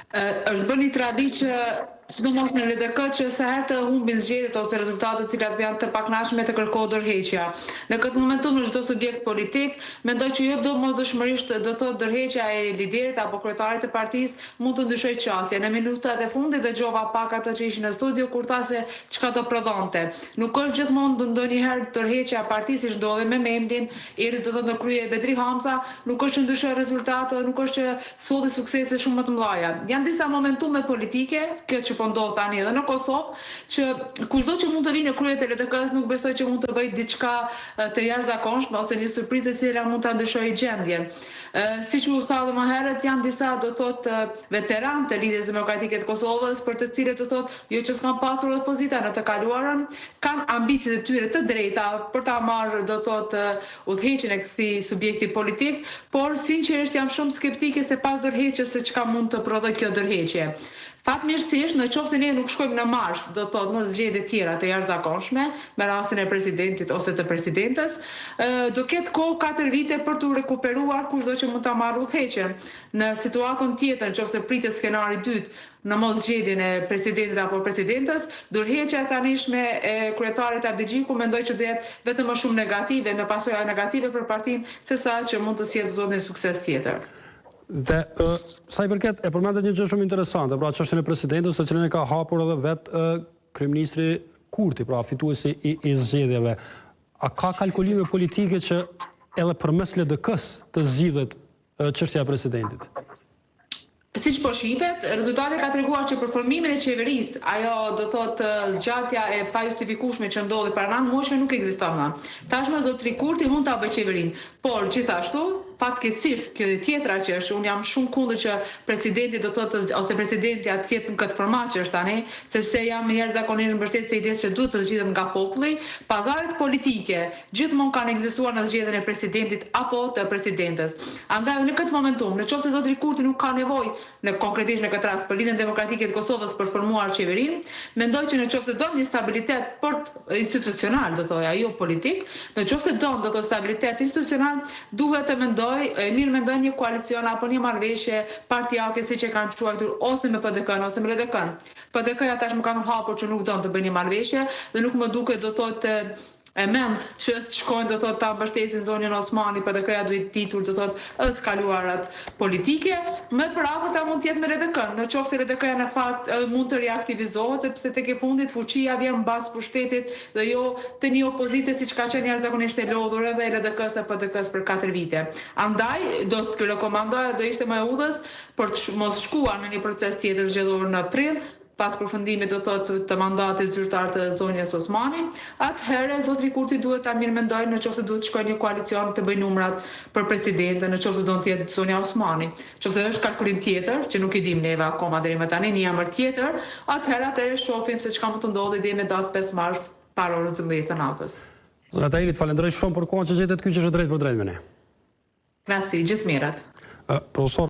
Është bërë një trabi që sidomos në LDK që sa herë të humbin zgjedhjet ose rezultatet të cilat janë të pakënaqshme të kërkohet dorëheqja. Në këtë momentum në çdo subjekt politik mendoj që jo domosdoshmërisht do të dorëheqja e liderit apo kryetarit të partisë mund të ndryshojë çështjen. Në minutat e fundit dëgjova pak ata që ishin në studio kur tha se çka do prodhonte. Nuk është gjithmonë ndonjëherë dorëheqja e partisë siç ndodhi me Memlin, erdhi do të thotë në krye Bedri Hamza, nuk është që ndryshoi rezultatet, nuk është që solli suksese shumë më të mëdha. Janë disa momentume politike, kjo që po ndodh tani edhe në Kosovë, që kushdo që mund të vinë në krye të LDK-s nuk besoj që mund të bëjë diçka të jashtëzakonshme ose një surprizë e cila mund ta ndryshojë gjendjen. Siç u tha më herët, janë disa do thotë veteranë të Lidhjes Demokratike të Kosovës, për të cilët do thotë jo që s'kan pasur opozita në të kaluarën, kanë ambicet e tyre të drejta për ta marrë do thotë udhëheqjen e këtij subjekti politik, por sinqerisht jam shumë skeptike se pas dorëheqjes se çka mund të prodhoj kjo dorëheqje. Fatmirësisht, në qoftë se ne nuk shkojmë në mars, do thotë në zgjedhje tjera të jashtëzakonshme, me rastin e presidentit ose të presidentes, do ketë kohë 4 vite për të rekuperuar kushdo që mund ta marrë udhëheqjen. Në situatën tjetër, nëse pritet skenari i dytë, në mos zgjedhjen e presidentit apo presidentes, dorëheqja e tanishme e kryetarit Abdixhiku mendoj që do jetë vetëm më shumë negative, me pasoja negative për partinë, sesa që mund të sjellë do të një sukses tjetër. Dhe sa i përket e përmendet një gjë shumë interesante, pra çështjen e presidentës, të cilën e ka hapur edhe vetë kryeministri Kurti, pra fituesi i zgjedhjeve. A ka kalkulime politike që edhe përmes LDK-s të zgjidhet çështja e presidentit? Siç po shihet, rezultati ka treguar që për formimin e qeverisë, ajo do thotë zgjatja e pajustifikueshme që ndodhi para 9 muajsh nuk ekziston më. Tashmë zotri Kurti mund ta bëjë qeverinë, por gjithashtu fatkeqësisht kjo tjetra që është, unë jam shumë kundër që presidenti do thotë ose presidentja të jetë në këtë format që është tani, sepse jam jashtëzakonisht mbështetëse e idesë që duhet të zgjidhet nga populli. Pazaret politike gjithmonë kanë ekzistuar në zgjedhjen e presidentit apo të presidentes. Andaj në këtë momentum, nëse zotri Kurti nuk ka nevojë në konkretisht në këtë rast për Lidhjen Demokratike të Kosovës për formuar qeverinë, mendoj që nëse do një stabilitet institucional, do thoya, jo politik, nëse do të stabilitet institucional, duhet të mirë mendoj një koalicion apo një marrëveshje partijake siç e kanë quajtur ose me PDK-n ose me LDK-n. PDK-ja tashmë kanë hapur që nuk don të bëjnë një marrëveshje dhe nuk më duket do thotë e mend që të shkojnë do thotë ta mbështesin zonjën Osmani, PDK-ja duhet ditur do thotë edhe të kaluarat politike, më për afërta mund të jetë me LDK-n. Nëse LDK-ja në fakt mund të reaktivizohet sepse tek e fundit fuqia vjen mbas pushtetit dhe jo të një opozite siç ka qenë jashtëzakonisht e lodhur edhe LDK-s e PDK-s për 4 vite. Andaj do të rekomandoja do ishte më e udhës për të mos shkuar në një proces tjetër zgjedhor në prill, pas përfundimit do thotë të mandatit zyrtar të zonjës Osmani, atëherë zotri Kurti duhet ta mirëmendojë nëse duhet të shkojë një koalicion të bëjë numrat për presidentën, nëse do të jetë zonja Osmani. Nëse është kalkulim tjetër, që nuk i dim neve akoma deri më tani, një emër tjetër, atëherë shohim se çka mund të ndodhë deri me datë 5 mars para orës 12 të natës. Zona Tahiri, falenderoj shumë për kohën që gjetet këtu që është drejt për drejt me ne. Krasi, gjithë mirat. Profesor